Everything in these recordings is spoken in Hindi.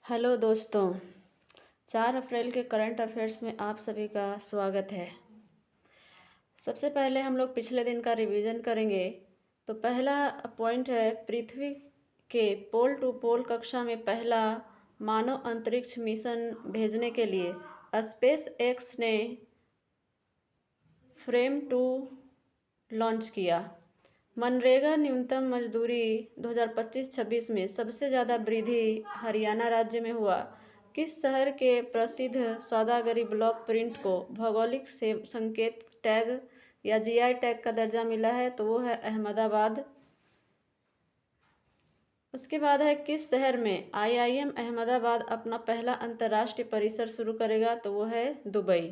हेलो दोस्तों। 4 अप्रैल के करंट अफेयर्स में आप सभी का स्वागत है। सबसे पहले हम लोग पिछले दिन का रिवीजन करेंगे। तो पहला पॉइंट है, पृथ्वी के पोल टू पोल कक्षा में पहला मानव अंतरिक्ष मिशन भेजने के लिए स्पेस एक्स ने फ्रेम 2 लॉन्च किया। मनरेगा न्यूनतम मजदूरी 2025-26 में सबसे ज़्यादा वृद्धि हरियाणा राज्य में हुआ। किस शहर के प्रसिद्ध सौदागरी ब्लॉक प्रिंट को भौगोलिक संकेत टैग या जीआई टैग का दर्जा मिला है? तो वो है अहमदाबाद। उसके बाद है, किस शहर में आईआईएम अहमदाबाद अपना पहला अंतर्राष्ट्रीय परिसर शुरू करेगा? तो वो है दुबई।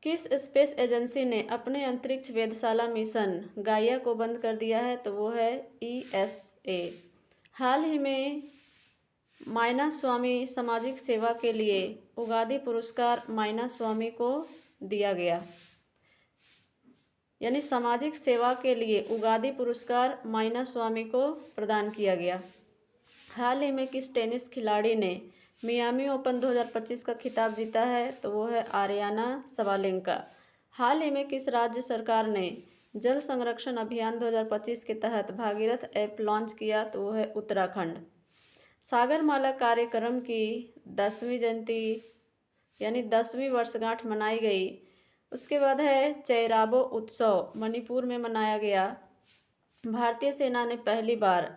किस स्पेस एजेंसी ने अपने अंतरिक्ष वेधशाला मिशन गाइया को बंद कर दिया है? तो वो है ईएसए। हाल ही में मायना स्वामी सामाजिक सेवा के लिए उगादी पुरस्कार मायना स्वामी को दिया गया, यानी सामाजिक सेवा के लिए उगादी पुरस्कार मायना स्वामी को प्रदान किया गया। हाल ही में किस टेनिस खिलाड़ी ने मियामी ओपन 2025 का खिताब जीता है? तो वो है आर्याना सवालेंका। हाल ही में किस राज्य सरकार ने जल संरक्षण अभियान 2025 के तहत भागीरथ ऐप लॉन्च किया? तो वो है उत्तराखंड। सागरमाला कार्यक्रम की 10वीं जयंती यानी 10वीं वर्षगांठ मनाई गई। उसके बाद है, चैराबो उत्सव मणिपुर में मनाया गया। भारतीय सेना ने पहली बार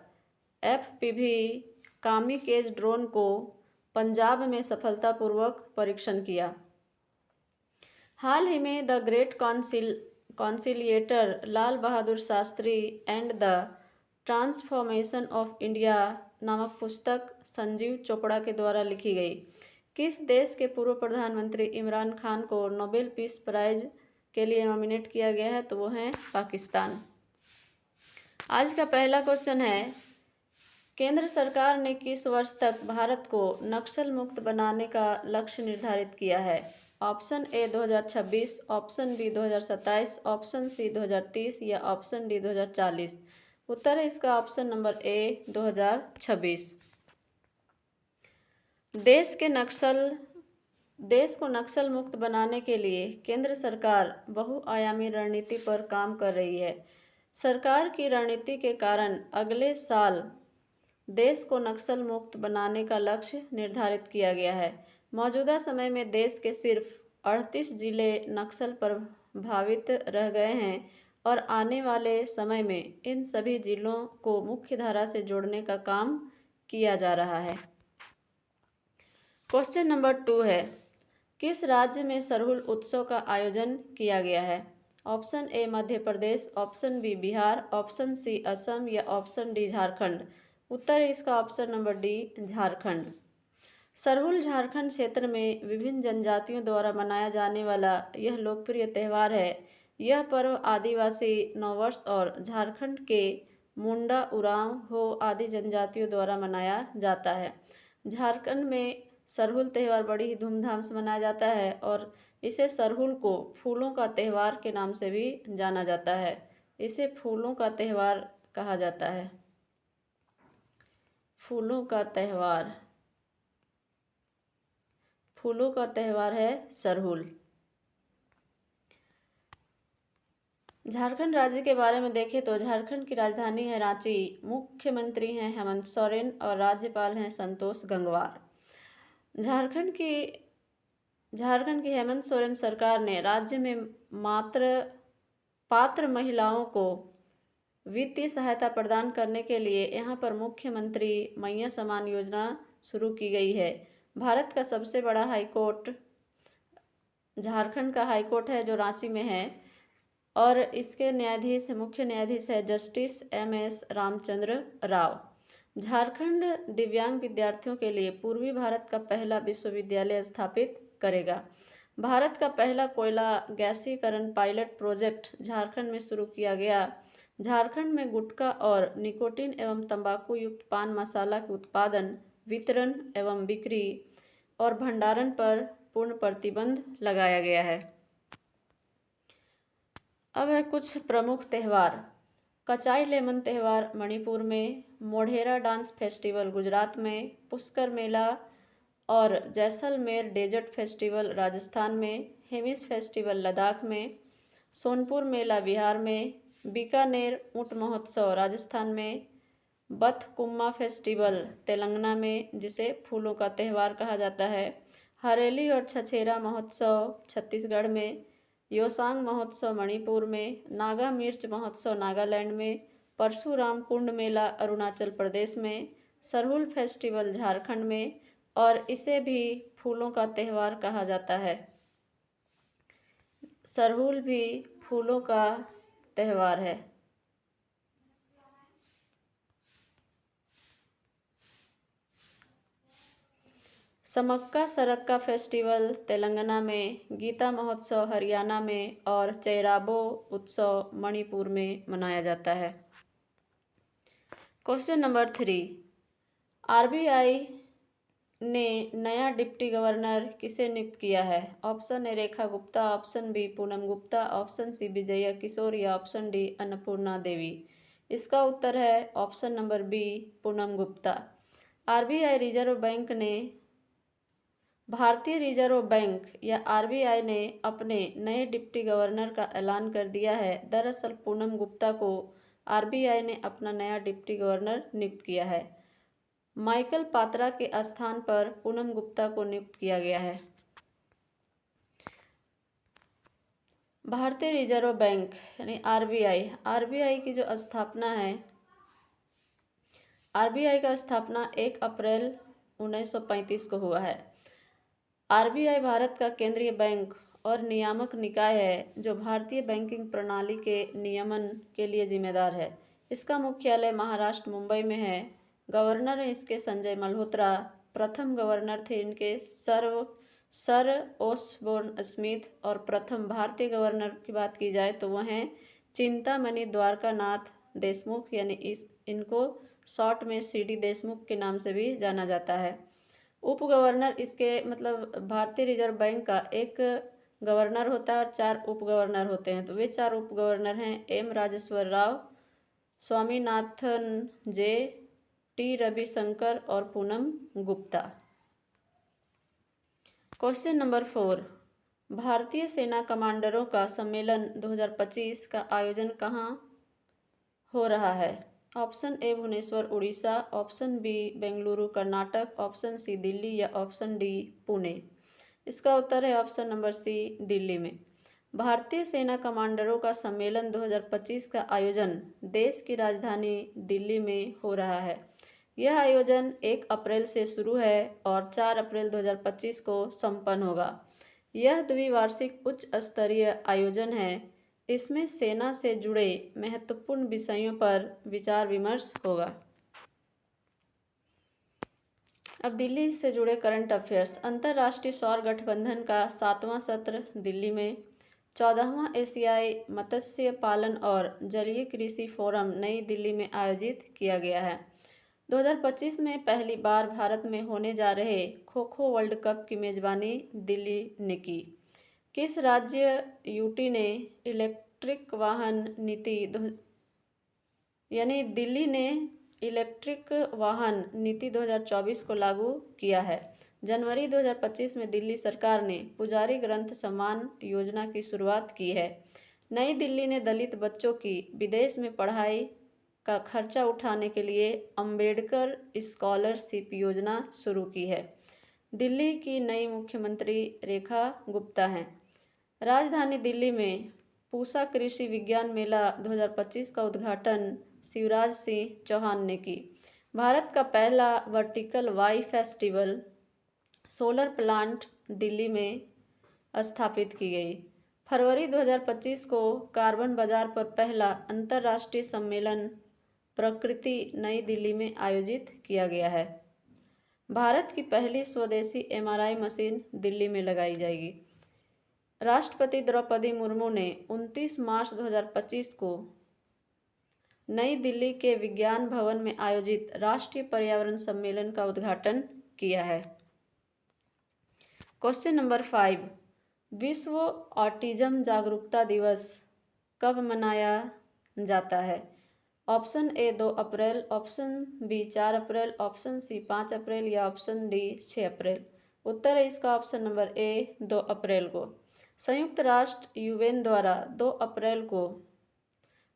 एफपीवी कामिकेज ड्रोन को पंजाब में सफलतापूर्वक परीक्षण किया। हाल ही में the great conciliator Lal Bahadur Shastri and the transformation of India नामक पुस्तक संजीव चोपड़ा के द्वारा लिखी गई। किस देश के पूर्व प्रधानमंत्री इमरान खान को नोबेल पीस प्राइज के लिए नॉमिनेट किया गया है? तो वो है पाकिस्तान। आज का पहला क्वेश्चन है, केंद्र सरकार ने किस वर्ष तक भारत को नक्सल मुक्त बनाने का लक्ष्य निर्धारित किया है? Option A 2026, option B 2027, option C 2030 या ऑप्शन डी 2040। उत्तर है इसका ऑप्शन नंबर ए 2026। देश को नक्सल मुक्त बनाने के लिए केंद्र सरकार बहुआयामी रणनीति पर काम कर रही है। सरकार की रणनीति के कारण अगले साल देश को नक्सल मुक्त बनाने का लक्ष्य निर्धारित किया गया है। मौजूदा समय में देश के सिर्फ 38 जिले नक्सल प्रभावित रह गए हैं और आने वाले समय में इन सभी जिलों को मुख्य धारा से जोड़ने का काम किया जा रहा है। क्वेश्चन नंबर 2 है, किस राज्य में सरहुल उत्सव का आयोजन किया गया है? Option A Madhya Pradesh, option B Bihar, option C Assam या ऑप्शन डी झारखंड। उत्तर है इसका option number D Jharkhand. Sarhul Jharkhand क्षेत्र में विभिन्न जनजातियों द्वारा मनाया जाने वाला यह लोकप्रिय त्यौहार है। यह पर्व आदिवासी नववर्ष और झारखंड के मुंडा उरांव हो आदि जनजातियों द्वारा मनाया जाता है। झारखंड में सरहुल त्यौहार बड़ी ही धूमधाम से मनाया जाता है और इसे सरहुल को फूलों का त्यौहार के नाम से भी जाना जाता है। इसे फूलों का त्यौहार कहा जाता है। फूलों का त्यौहार है सरहुल। झारखंड राज्य के बारे में देखें तो झारखंड की राजधानी है रांची, मुख्यमंत्री हैं हेमंत सोरेन और राज्यपाल हैं संतोष गंगवार। झारखंड की हेमंत सोरेन सरकार ने राज्य में पात्र महिलाओं को वित्तीय सहायता प्रदान करने के लिए यहाँ पर मुख्यमंत्री मैया समान योजना शुरू की गई है। भारत का सबसे बड़ा हाईकोर्ट झारखंड का हाईकोर्ट है जो रांची में है और इसके मुख्य न्यायाधीश है जस्टिस एमएस रामचंद्र राव। झारखंड दिव्यांग विद्यार्थियों के लिए पूर्वी भारत का पहला विश्वविद्यालय स्थापित करेगा। भारत का पहला कोयला गैसीकरण पायलट प्रोजेक्ट झारखंड में शुरू किया गया। झारखंड में गुटखा और निकोटीन एवं तंबाकू युक्त पान मसाला के उत्पादन, वितरण एवं बिक्री और भंडारण पर पूर्ण प्रतिबंध लगाया गया है। अब है कुछ प्रमुख त्यौहार। कचाई लेमन त्यौहार मणिपुर में, मोढेरा डांस फेस्टिवल गुजरात में, पुष्कर मेला और जैसलमेर डेजर्ट फेस्टिवल राजस्थान में, हेमिस फेस्टिवल लद्दाख में, सोनपुर मेला बिहार में, बीकानेर ऊंट महोत्सव राजस्थान में, बथकुम्मा फेस्टिवल तेलंगाना में जिसे फूलों का त्यौहार कहा जाता है, हरेली और छछेरा महोत्सव छत्तीसगढ़ में, योसांग महोत्सव मणिपुर में, नागा मिर्च महोत्सव नागालैंड में, परशुराम कुंड मेला अरुणाचल प्रदेश में, सरहुल फेस्टिवल झारखंड में और इसे भी फूलों का त्यौहार कहा जाता है। सरहुल भी फूलों का त्यौहार है। समक्का सरक्का फेस्टिवल तेलंगाना में, गीता महोत्सव हरियाणा में और चेराबो उत्सव मणिपुर में मनाया जाता है। क्वेश्चन नंबर 3, आरबीआई ने नया डिप्टी गवर्नर किसे नियुक्त किया है? Option A Rekha Gupta, option B Poonam Gupta, option C Vijaya Kishore या ऑप्शन डी अन्नपूर्णा देवी। इसका उत्तर है option number B Poonam Gupta. RBI Reserve Bank ने भारतीय रिजर्व बैंक या आरबीआई ने अपने नए डिप्टी गवर्नर का ऐलान कर दिया है। दरअसल पूनम गुप्ता को आरबीआई ने अपना नया डिप्टी गवर्नर नियुक्त किया है। माइकल पात्रा के स्थान पर पूनम गुप्ता को नियुक्त किया गया है। भारतीय रिजर्व बैंक यानी आरबीआई की जो स्थापना है, आरबीआई का स्थापना 1 अप्रैल 1935 को हुआ है। आरबीआई भारत का केंद्रीय बैंक और नियामक निकाय है जो भारतीय बैंकिंग प्रणाली के नियमन के लिए जिम्मेदार है। इसका मुख्यालय महाराष्ट्र मुंबई में है। गवर्नर हैं इसके संजय मल्होत्रा। प्रथम गवर्नर थे इनके सर ओसबोर्न स्मिथ। और प्रथम भारतीय गवर्नर की बात की जाए तो वह हैं चिंतामणि द्वारकानाथ देशमुख, यानी इनको शॉर्ट में सीडी देशमुख के नाम से भी जाना जाता है। उप गवर्नर इसके मतलब भारतीय रिजर्व बैंक का एक गवर्नर होता है और 4 उप गवर्नर होते हैं। तो वे 4 उप गवर्नर हैं एम राजेश्वर राव, स्वामीनाथन जे, टी रविशंकर और पूनम गुप्ता। क्वेश्चन नंबर 4, भारतीय सेना कमांडरों का सम्मेलन 2025 का आयोजन कहाँ हो रहा है? Option A Bhubaneswar Orissa, option B Bengaluru Karnataka, option C Delhi या ऑप्शन डी पुणे। इसका उत्तर है ऑप्शन नंबर सी दिल्ली में। भारतीय सेना कमांडरों का सम्मेलन 2025 का आयोजन देश की राजधानी दिल्ली में हो रहा है। यह आयोजन 1 अप्रैल से शुरू है और 4 अप्रैल 2025 को संपन्न होगा। यह द्विवार्षिक उच्च स्तरीय आयोजन है। इसमें सेना से जुड़े महत्वपूर्ण विषयों पर विचार विमर्श होगा। अब दिल्ली से जुड़े करंट अफेयर्स। अंतर्राष्ट्रीय सौर गठबंधन का 7वां सत्र दिल्ली में। 14वां एशियाई मत्स्य पालन और जलीय कृषि फोरम नई दिल्ली में आयोजित किया गया है। 2025 में पहली बार भारत में होने जा रहे खो खो वर्ल्ड कप की मेजबानी दिल्ली ने की। किस राज्य यूटी ने इलेक्ट्रिक वाहन नीति यानी दिल्ली ने इलेक्ट्रिक वाहन नीति 2024 को लागू किया है? जनवरी 2025 में दिल्ली सरकार ने पुजारी ग्रंथ सम्मान योजना की शुरुआत की है। नई दिल्ली ने दलित बच्चों की विदेश में पढ़ाई का खर्चा उठाने के लिए अंबेडकर स्कॉलरशिप योजना शुरू की है। दिल्ली की नई मुख्यमंत्री रेखा गुप्ता हैं। राजधानी दिल्ली में पूसा कृषि विज्ञान मेला 2025 का उद्घाटन शिवराज सिंह चौहान ने की। भारत का पहला vertical bifacial solar plant Delhi में स्थापित की गई। फरवरी 2025 को कार्बन बाजार पर पहला अंतर्राष्ट्रीय सम्मेलन प्रकृति नई दिल्ली में आयोजित किया गया है। भारत की पहली स्वदेशी एमआरआई मशीन दिल्ली में लगाई जाएगी। राष्ट्रपति द्रौपदी मुर्मू ने 29 मार्च 2025 को नई दिल्ली के विज्ञान भवन में आयोजित राष्ट्रीय पर्यावरण सम्मेलन का उद्घाटन किया है। क्वेश्चन नंबर 5, विश्व ऑटिज्म जागरूकता दिवस कब मनाया जाता है? Option A 2 April, option B 4 April, option C 5 April या ऑप्शन डी 6 अप्रैल। उत्तर है इसका ऑप्शन नंबर ए 2 अप्रैल को। संयुक्त राष्ट्र यूएन द्वारा 2 अप्रैल को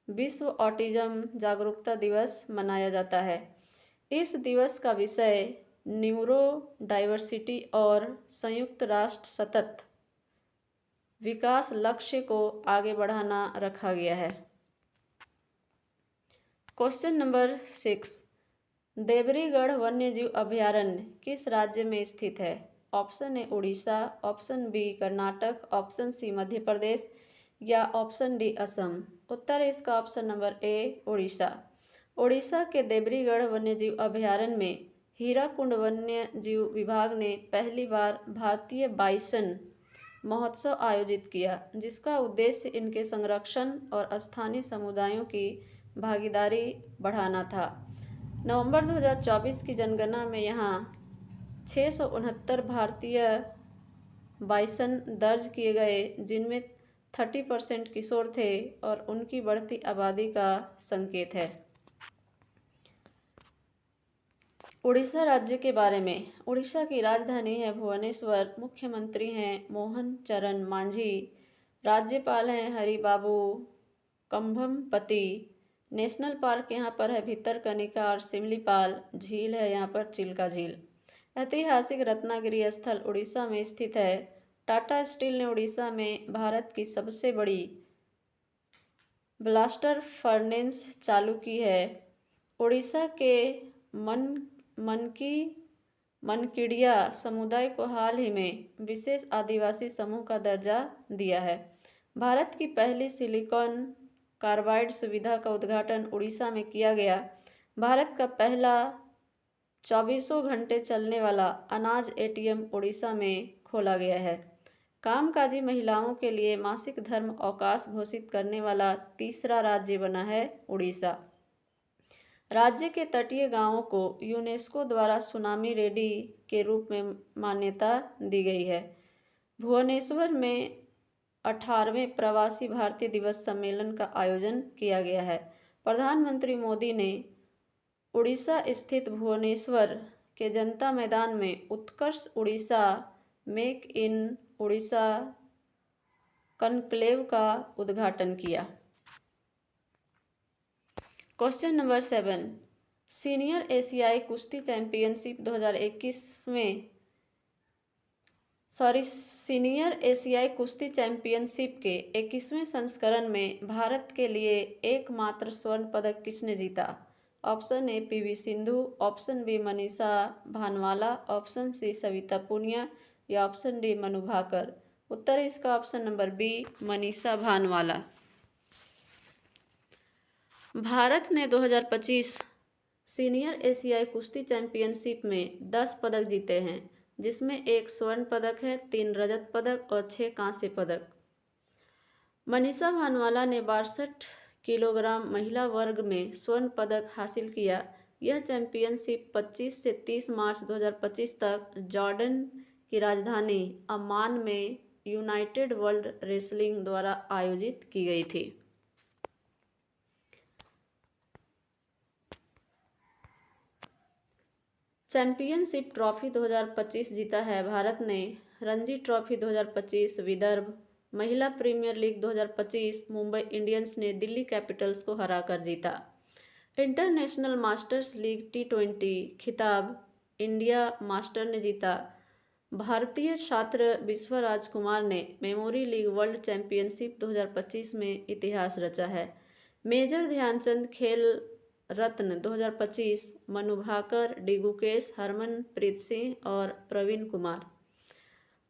विश्व ऑटिज्म जागरूकता दिवस मनाया जाता है। इस दिवस का विषय न्यूरो डाइवर्सिटी और संयुक्त राष्ट्र सतत विकास लक्ष्य को आगे बढ़ाना रखा गया है। क्वेश्चन नंबर 6, देवरीगढ़ वन्यजीव अभयारण्य किस राज्य में स्थित है? Option A Orissa, option B Karnataka, option C Madhya Pradesh या ऑप्शन डी असम। उत्तर है इसका option number A Orissa. Orissa के देवरीगढ़ वन्यजीव अभयारण्य में हीराकुंड वन्यजीव विभाग ने पहली बार भारतीय बाइसन महोत्सव आयोजित किया, जिसका उद्देश्य इनके संरक्षण और स्थानीय समुदायों की भागीदारी बढ़ाना था। नवंबर 2024 की जनगणना में यहाँ 669 भारतीय बाइसन दर्ज किए गए, जिनमें 30% किशोर थे और उनकी बढ़ती आबादी का संकेत है। उड़ीसा राज्य के बारे में। उड़ीसा की राजधानी है भुवनेश्वर, मुख्यमंत्री हैं मोहन चरण मांझी, राज्यपाल हैं हरिबाबू कंभमपति। नेशनल पार्क यहाँ पर है भितरकनिका और सिमलीपाल। झील है यहाँ पर चिल्का झील। ऐतिहासिक रत्नागिरी स्थल उड़ीसा में स्थित है। टाटा स्टील ने उड़ीसा में भारत की सबसे बड़ी ब्लास्टर फर्नेस चालू की है। उड़ीसा के मनकीड़िया समुदाय को हाल ही में विशेष आदिवासी समूह का दर्जा दिया है। भारत की पहली सिलिकॉन कार्बाइड सुविधा का उद्घाटन उड़ीसा में किया गया। भारत का पहला 24 घंटे चलने वाला अनाज एटीएम उड़ीसा में खोला गया है। कामकाजी महिलाओं के लिए मासिक धर्म अवकाश घोषित करने वाला तीसरा राज्य बना है उड़ीसा। राज्य के तटीय गांवों को यूनेस्को द्वारा सुनामी रेडी के रूप में मान्यता दी गई है। भुवनेश्वर में 18वें प्रवासी भारतीय दिवस सम्मेलन का आयोजन किया गया है। प्रधानमंत्री मोदी ने उड़ीसा स्थित भुवनेश्वर के जनता मैदान में Utkarsh Orissa make in Orissa conclave का उद्घाटन किया। क्वेश्चन नंबर 7, सीनियर एशियाई कुश्ती चैंपियनशिप 2021 में सीनियर एशियाई कुश्ती चैंपियनशिप के 21वें संस्करण में भारत के लिए एकमात्र स्वर्ण पदक किसने जीता? Option A PV Sindhu, option B Manisha Bhanwala, option C Savita Punia या ऑप्शन डी मनु भाकर। उत्तर है इसका option number B Manisha Bhanwala. Bharat ने 2025 सीनियर एशियाई कुश्ती चैंपियनशिप में 10 पदक जीते हैं, जिसमें 1 स्वर्ण पदक है, 3 रजत पदक और 6 कांस्य पदक। मनीषा भानवाला ने 62 किलोग्राम महिला वर्ग में स्वर्ण पदक हासिल किया। यह चैंपियनशिप 25 से 30 मार्च 2025 तक जॉर्डन की राजधानी अम्मान में यूनाइटेड वर्ल्ड रेसलिंग द्वारा आयोजित की गई थी। चैंपियनशिप ट्रॉफी 2025 जीता है भारत ने। रणजी ट्रॉफी 2025 विदर्भ, महिला प्रीमियर लीग 2025 मुंबई इंडियंस ने दिल्ली कैपिटल्स को हराकर जीता। इंटरनेशनल मास्टर्स लीग T20 खिताब इंडिया मास्टर ने जीता। भारतीय छात्र विश्वराज कुमार ने मेमोरी लीग वर्ल्ड चैंपियनशिप 2025 में इतिहास रचा है। मेजर ध्यानचंद खेल रत्न 2025 मनु भाकर, डी गुकेश, हरमनप्रीत सिंह और प्रवीण कुमार।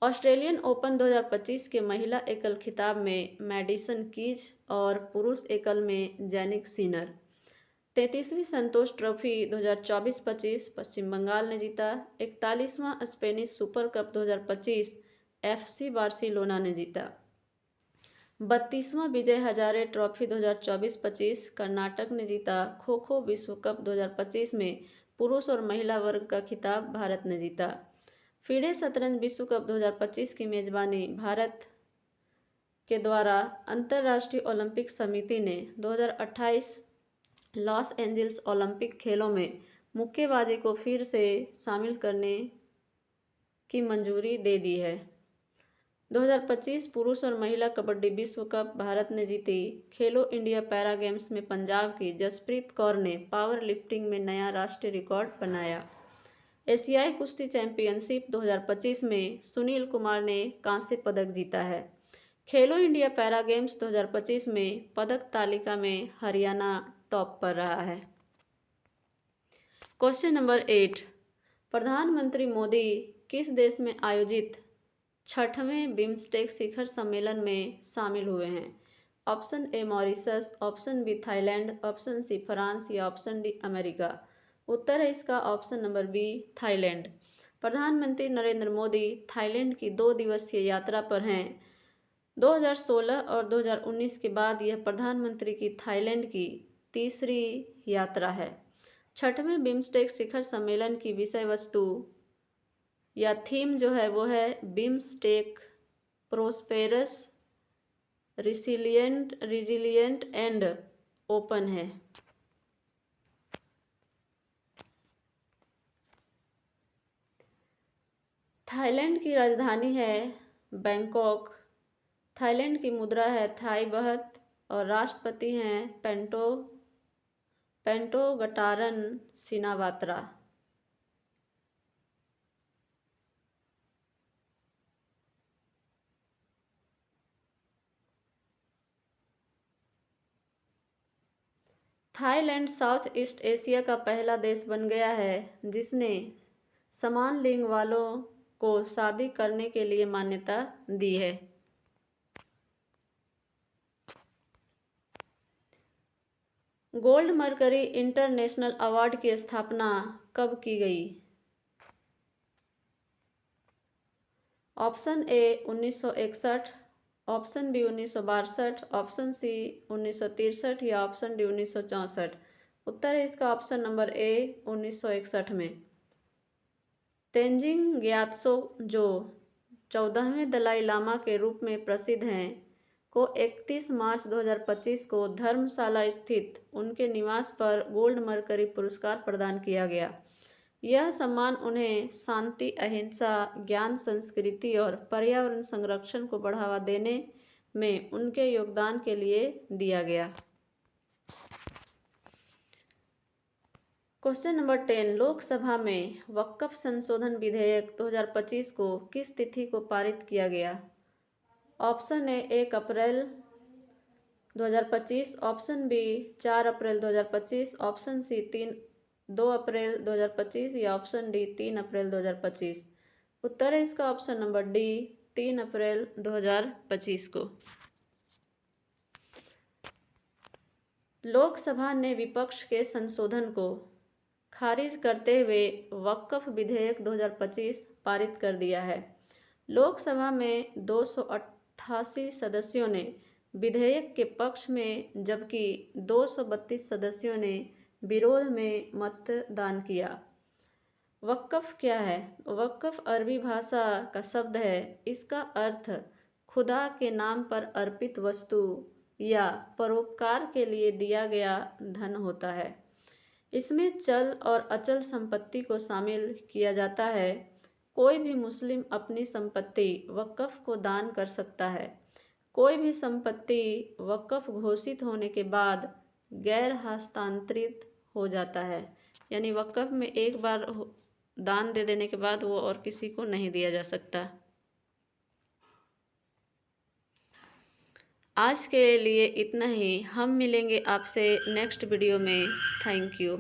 ऑस्ट्रेलियन ओपन 2025 के महिला एकल खिताब में मैडिसन कीज और पुरुष एकल में जैनिक सिनर। 33वीं संतोष ट्रॉफी 2024-25 पश्चिम बंगाल ने जीता। 41वां Spanish super cup 2025 FC Barcelona ने जीता। 32वां विजय हजारे ट्रॉफी 2024-25 कर्नाटक ने जीता। खो खो विश्व कप 2025 में पुरुष और महिला वर्ग का खिताब भारत ने जीता। फीडे शतरंज विश्व कप 2025 की मेजबानी भारत के द्वारा अंतर्राष्ट्रीय ओलंपिक समिति ने 2028 लॉस एंजल्स ओलंपिक खेलों में मुक्केबाजी को फिर से शामिल करने की मंजूरी दे दी है। 2025 पुरुष और महिला कबड्डी विश्व कप भारत ने जीती। खेलो इंडिया पैरा गेम्स में पंजाब की जसप्रीत कौर ने पावर लिफ्टिंग में नया राष्ट्रीय रिकॉर्ड बनाया। एशियाई कुश्ती चैंपियनशिप 2025 में सुनील कुमार ने कांस्य पदक जीता है। खेलो इंडिया पैरा गेम्स 2025 में पदक तालिका में हरियाणा टॉप पर रहा है। क्वेश्चन नंबर 8, प्रधानमंत्री मोदी किस देश में आयोजित 6वें बिम्स्टेक शिखर सम्मेलन में शामिल हुए हैं? Option A Mauritius, option B Thailand, option C France या ऑप्शन डी अमेरिका। उत्तर है इसका ऑप्शन नंबर बी थाईलैंड। प्रधानमंत्री नरेंद्र मोदी थाईलैंड की 2 दिवसीय यात्रा पर हैं। 2016 और 2019 के बाद यह प्रधानमंत्री की थाईलैंड की तीसरी यात्रा है। 6वें बिम्स्टेक शिखर सम्मेलन की विषय वस्तु या थीम जो है वो है BIMSTEC prosperous resilient and open है। थाईलैंड की राजधानी है बैंकॉक। थाईलैंड की मुद्रा है थाई बहत और राष्ट्रपति हैं पेंटोगटारन सिनावात्रा। थाईलैंड साउथ ईस्ट एशिया का पहला देश बन गया है जिसने समान लिंग वालों को शादी करने के लिए मान्यता दी है। गोल्ड मर्करी इंटरनेशनल अवार्ड की स्थापना कब की गई? Option A 1961, option B 1962, option C 1963 या ऑप्शन डी 1964। उत्तर है इसका ऑप्शन नंबर ए 1961 में। तेंजिंग ग्यात्सो जो 14वें दलाई लामा के रूप में प्रसिद्ध हैं को 31 मार्च 2025 को धर्मशाला स्थित उनके निवास पर गोल्ड मर्करी पुरस्कार प्रदान किया गया। यह सम्मान उन्हें शांति, अहिंसा, ज्ञान, संस्कृति और पर्यावरण संरक्षण को बढ़ावा देने में उनके योगदान के लिए दिया गया। क्वेश्चन नंबर 10, लोकसभा में वक्फ संशोधन विधेयक 2025 को किस तिथि को पारित किया गया? Option A 1 April 2025, option B 4 April 2025, option C 2 April 2025 या ऑप्शन डी 3 अप्रैल 2025। उत्तर है इसका ऑप्शन नंबर डी 3 अप्रैल 2025 को। लोकसभा ने विपक्ष के संशोधन को खारिज करते हुए वक्फ विधेयक 2025 पारित कर दिया है। लोकसभा में 288 सदस्यों ने विधेयक के पक्ष में जबकि 232 सदस्यों ने विरोध में मतदान किया। वक्फ क्या है? वक्फ अरबी भाषा का शब्द है। इसका अर्थ खुदा के नाम पर अर्पित वस्तु या परोपकार के लिए दिया गया धन होता है। इसमें चल और अचल संपत्ति को शामिल किया जाता है। कोई भी मुस्लिम अपनी संपत्ति वक्फ को दान कर सकता है। कोई भी संपत्ति वक्फ घोषित होने के बाद गैर हस्तांतरित हो जाता है, यानी वक्फ में एक बार दान दे देने के बाद वो और किसी को नहीं दिया जा सकता। आज के लिए इतना ही। हम मिलेंगे आपसे नेक्स्ट वीडियो में। Thank you.